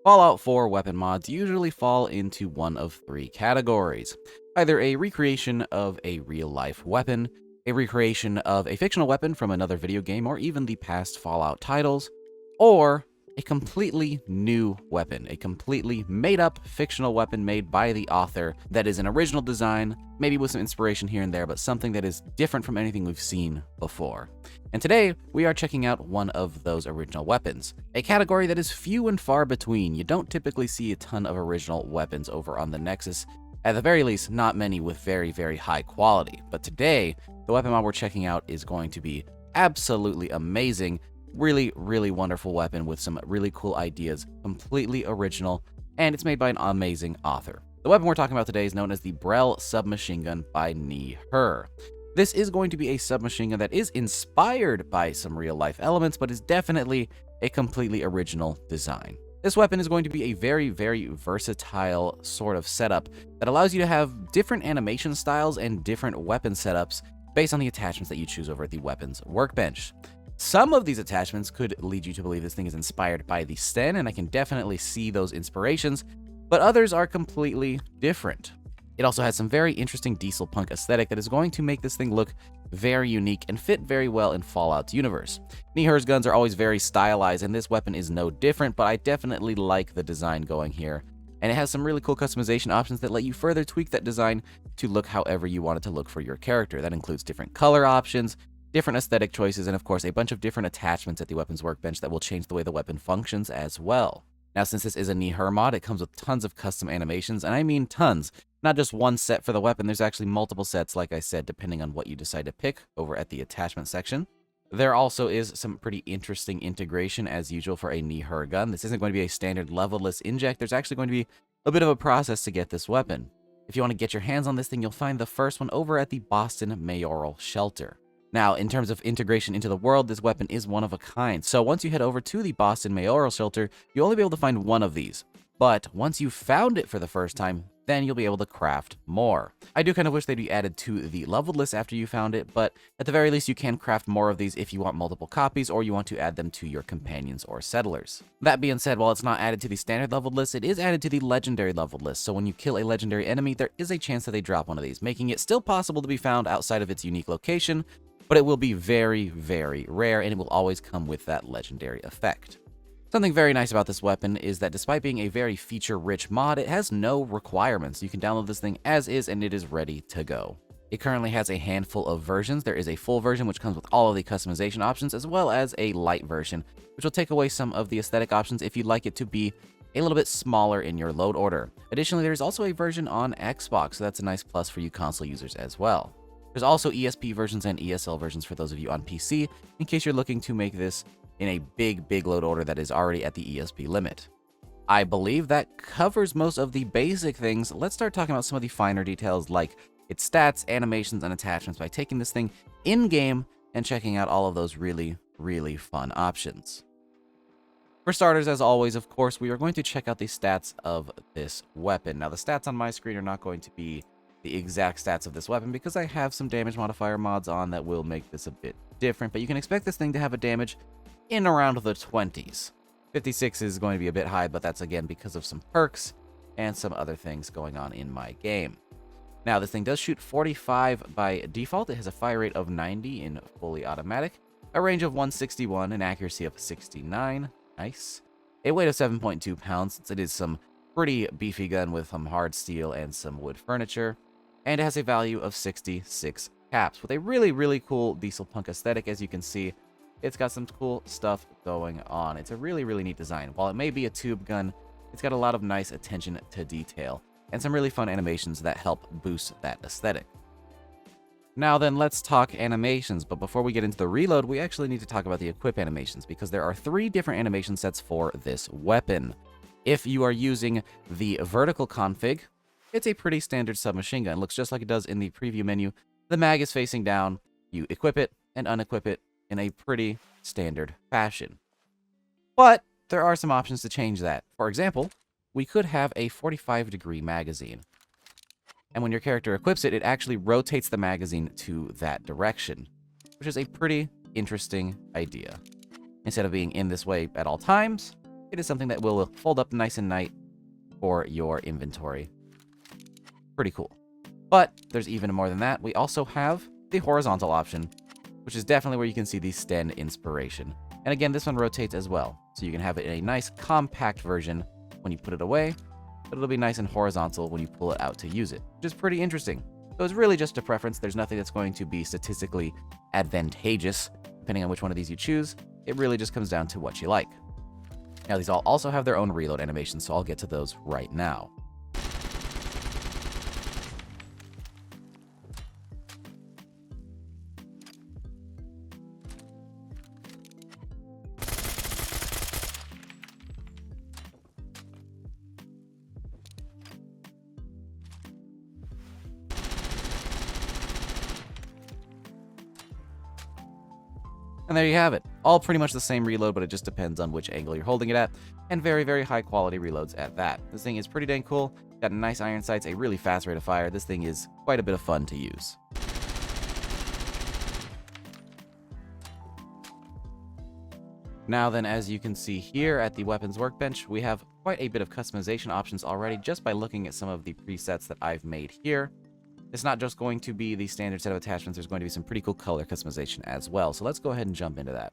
Fallout 4 weapon mods usually fall into one of three categories. Either a recreation of a real-life weapon, a recreation of a fictional weapon from another video game or even the past Fallout titles, or a completely new weapon, a completely made-up fictional weapon made by the author that is an original design, maybe with some inspiration here and there, but something that is different from anything we've seen before. And today, we are checking out one of those original weapons, a category that is few and far between. You don't typically see a ton of original weapons over on the Nexus, at the very least, not many with very, very high quality. But today, the weapon mod we're checking out is going to be absolutely amazing. Really, really wonderful weapon with some really cool ideas, completely original, and it's made by an amazing author. The weapon we're talking about today is known as the Brel submachine gun by Her. This is going to be a submachine gun that is inspired by some real-life elements, but is definitely a completely original design. This weapon is going to be a very, very versatile sort of setup that allows you to have different animation styles and different weapon setups based on the attachments that you choose over at the weapons workbench. Some of these attachments could lead you to believe this thing is inspired by the Sten, and I can definitely see those inspirations, but others are completely different. It also has some very interesting diesel punk aesthetic that is going to make this thing look very unique and fit very well in Fallout's universe. Her's guns are always very stylized, and this weapon is no different, but I definitely like the design going here. And it has some really cool customization options that let you further tweak that design to look however you want it to look for your character. That includes different color options, different aesthetic choices, and of course a bunch of different attachments at the weapons workbench that will change the way the weapon functions as well. Now, since this is a Her mod, it comes with tons of custom animations, and I mean tons. Not just one set for the weapon, there's actually multiple sets, like I said, depending on what you decide to pick over at the attachment section. There also is some pretty interesting integration, as usual, for a Her gun. This isn't going to be a standard level-less inject. There's actually going to be a bit of a process to get this weapon. If you want to get your hands on this thing, you'll find the first one over at the Boston Mayoral Shelter. Now, in terms of integration into the world, this weapon is one of a kind. So once you head over to the Boston Mayoral Shelter, you'll only be able to find one of these. But once you've found it for the first time, then you'll be able to craft more. I do kind of wish they'd be added to the leveled list after you found it, but at the very least you can craft more of these if you want multiple copies or you want to add them to your companions or settlers. That being said, while it's not added to the standard leveled list, it is added to the legendary leveled list, so when you kill a legendary enemy, there is a chance that they drop one of these, making it still possible to be found outside of its unique location, but it will be very, very rare, and it will always come with that legendary effect. Something very nice about this weapon is that despite being a very feature-rich mod, it has no requirements. You can download this thing as is, and it is ready to go. It currently has a handful of versions. There is a full version, which comes with all of the customization options, as well as a light version, which will take away some of the aesthetic options if you'd like it to be a little bit smaller in your load order. Additionally, there's also a version on Xbox, so that's a nice plus for you console users as well. There's also ESP versions and ESL versions for those of you on PC, in case you're looking to make this in a big load order that is already at the ESP limit. I believe that covers most of the basic things. Let's start talking about some of the finer details like its stats, animations, and attachments by taking this thing in-game and checking out all of those really, really fun options. For starters, as always, of course, we are going to check out the stats of this weapon. Now, the stats on my screen are not going to be the exact stats of this weapon because I have some damage modifier mods on that will make this a bit different, but you can expect this thing to have a damage in around the 20s. 56 is going to be a bit high, but that's again because of some perks and some other things going on in my game. Now, this thing does shoot 45 by default. It has a fire rate of 90 in fully automatic, a range of 161, an accuracy of 69. Nice. A weight of 7.2 pounds, since it is some pretty beefy gun with some hard steel and some wood furniture. And it has a value of 66 caps with a really, really cool diesel punk aesthetic. As you can see, it's got some cool stuff going on. It's a really, really neat design. While it may be a tube gun, it's got a lot of nice attention to detail and some really fun animations that help boost that aesthetic. Now then, let's talk animations, but before we get into the reload, we actually need to talk about the equip animations because there are 3 different animation sets for this weapon. If you are using the vertical config, it's a pretty standard submachine gun. It looks just like it does in the preview menu. The mag is facing down. You equip it and unequip it in a pretty standard fashion. But there are some options to change that. For example, we could have a 45-degree magazine. And when your character equips it, it actually rotates the magazine to that direction, which is a pretty interesting idea. Instead of being in this way at all times, it is something that will fold up nice and neat for your inventory. Pretty cool. But there's even more than that. We also have the horizontal option, which is definitely where you can see the stand inspiration. And again, this one rotates as well. So you can have it in a nice compact version when you put it away, but it'll be nice and horizontal when you pull it out to use it, which is pretty interesting. So it's really just a preference. There's nothing that's going to be statistically advantageous depending on which one of these you choose. It really just comes down to what you like. Now, these all also have their own reload animations, so I'll get to those right now. And there you have it. All pretty much the same reload, but it just depends on which angle you're holding it at, and very, very high quality reloads at that. This thing is pretty dang cool. Got nice iron sights, a really fast rate of fire. This thing is quite a bit of fun to use. Now then, as you can see here at the weapons workbench, we have quite a bit of customization options already just by looking at some of the presets that I've made here. It's not just going to be the standard set of attachments, there's going to be some pretty cool color customization as well. So let's go ahead and jump into that.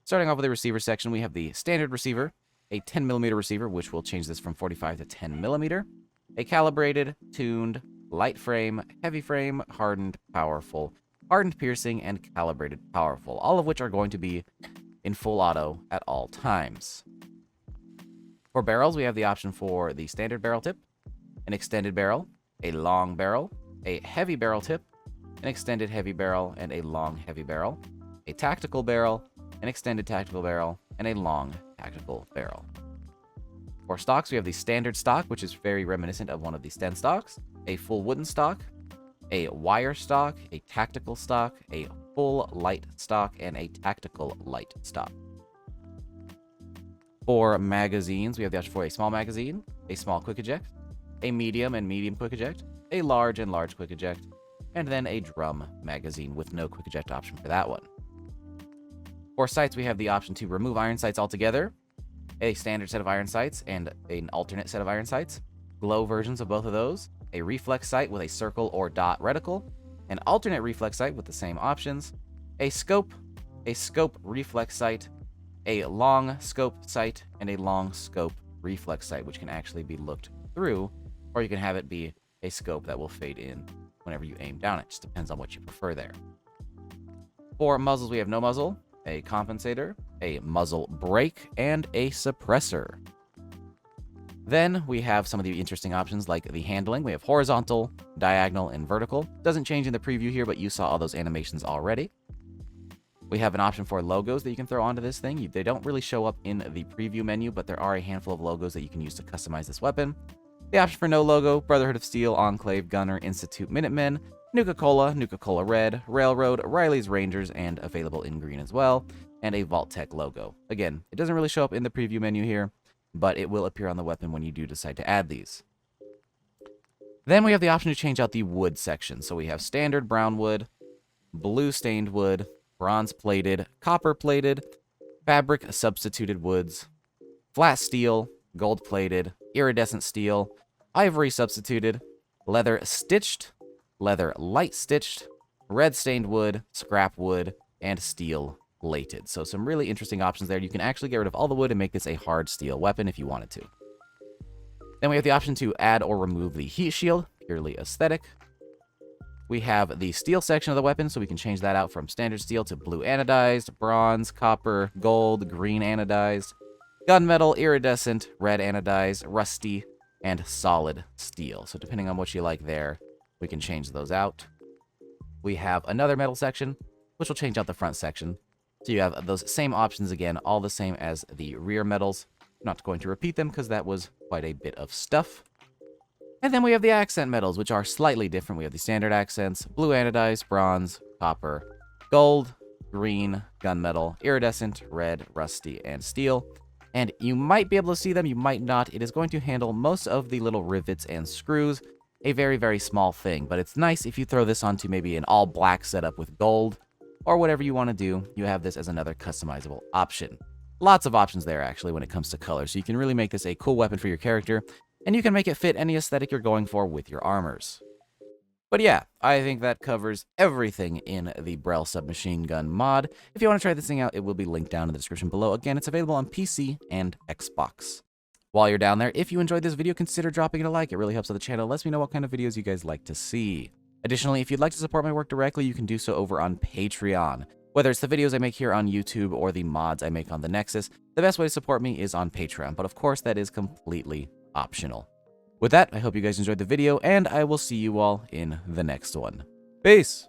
Starting off with the receiver section, we have the standard receiver, a 10mm receiver, which will change this from 45 to 10mm, a calibrated, tuned, light frame, heavy frame, hardened, powerful, hardened piercing, and calibrated powerful, all of which are going to be in full auto at all times. For barrels, we have the option for the standard barrel tip, an extended barrel, a long barrel, a heavy barrel tip, an extended heavy barrel, and a long heavy barrel, a tactical barrel, an extended tactical barrel, and a long tactical barrel. For stocks, we have the standard stock, which is very reminiscent of one of the Sten stocks, a full wooden stock, a wire stock, a tactical stock, a full light stock, and a tactical light stock. For magazines, we have the option for a small magazine, a small quick eject, a medium and medium quick eject, a large and large quick eject, and then a drum magazine with no quick eject option for that one. For sights, we have the option to remove iron sights altogether, a standard set of iron sights and an alternate set of iron sights, glow versions of both of those, a reflex sight with a circle or dot reticle, an alternate reflex sight with the same options, a scope reflex sight, a long scope sight, and a long scope reflex sight, which can actually be looked through, or you can have it be a scope that will fade in whenever you aim down. It just depends on what you prefer there. For muzzles, we have no muzzle, a compensator, a muzzle brake, and a suppressor. Then we have some of the interesting options like the handling. We have horizontal, diagonal, and vertical. Doesn't change in the preview here, but you saw all those animations already. We have an option for logos that you can throw onto this thing. They don't really show up in the preview menu, but there are a handful of logos that you can use to customize this weapon. The option for no logo: Brotherhood of Steel, Enclave, Gunner, Institute, Minutemen, Nuka-Cola, Nuka-Cola Red, Railroad, Riley's Rangers, and available in green as well, and a Vault-Tec logo. Again, it doesn't really show up in the preview menu here, but it will appear on the weapon when you do decide to add these. Then we have the option to change out the wood section. So we have standard brown wood, blue stained wood, bronze plated, copper plated, fabric substituted woods, flat steel, gold plated, iridescent steel, ivory substituted, leather stitched, leather light stitched, red stained wood, scrap wood, and steel plated. So some really interesting options there. You can actually get rid of all the wood and make this a hard steel weapon if you wanted to. Then we have the option to add or remove the heat shield, purely aesthetic. We have the steel section of the weapon, so we can change that out from standard steel to blue anodized, bronze, copper, gold, green anodized, gunmetal, iridescent, red anodized, rusty, and solid steel. So depending on what you like there, we can change those out. We have another metal section, which will change out the front section. So you have those same options again, all the same as the rear metals. I'm not going to repeat them because that was quite a bit of stuff. And then we have the accent metals, which are slightly different. We have the standard accents: blue anodized, bronze, copper, gold, green, gunmetal, iridescent, red, rusty, and steel. And you might be able to see them, you might not. It is going to handle most of the little rivets and screws. A very, very small thing, but it's nice if you throw this onto maybe an all-black setup with gold, or whatever you want to do. You have this as another customizable option. Lots of options there, actually, when it comes to color, so you can really make this a cool weapon for your character, and you can make it fit any aesthetic you're going for with your armors. But yeah, I think that covers everything in the Brel submachine gun mod. If you want to try this thing out, it will be linked down in the description below. Again, it's available on PC and Xbox. While you're down there, if you enjoyed this video, consider dropping it a like. It really helps out the channel. Lets me know what kind of videos you guys like to see. Additionally, if you'd like to support my work directly, you can do so over on Patreon. Whether it's the videos I make here on YouTube or the mods I make on the Nexus, the best way to support me is on Patreon. But of course, that is completely optional. With that, I hope you guys enjoyed the video, and I will see you all in the next one. Peace!